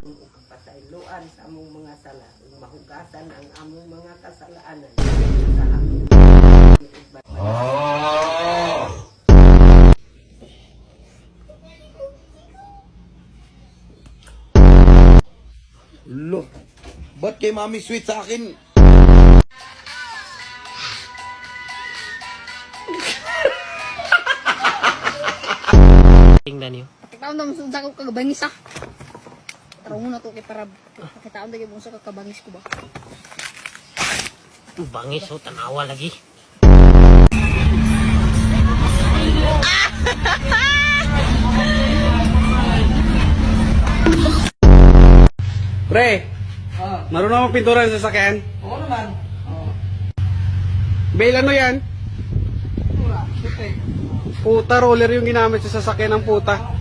Pasayloan sa among mga sala, mahugasan ang among mga kasalaanan sa among Lo, ba't kay Mami sweet sa akin? Tingnan niyo. Pakitaon daw sa ko kagabangis ah. Tara muna to kay para pakitaon daw mo sa kagabangis ko ba. Bangis o tanawa lagi. Pre, marunong akong pintura sa sasakyan? Oo naman. Bail, ano yan? Puta, roller yung ginamit sa sasakyan ng puta.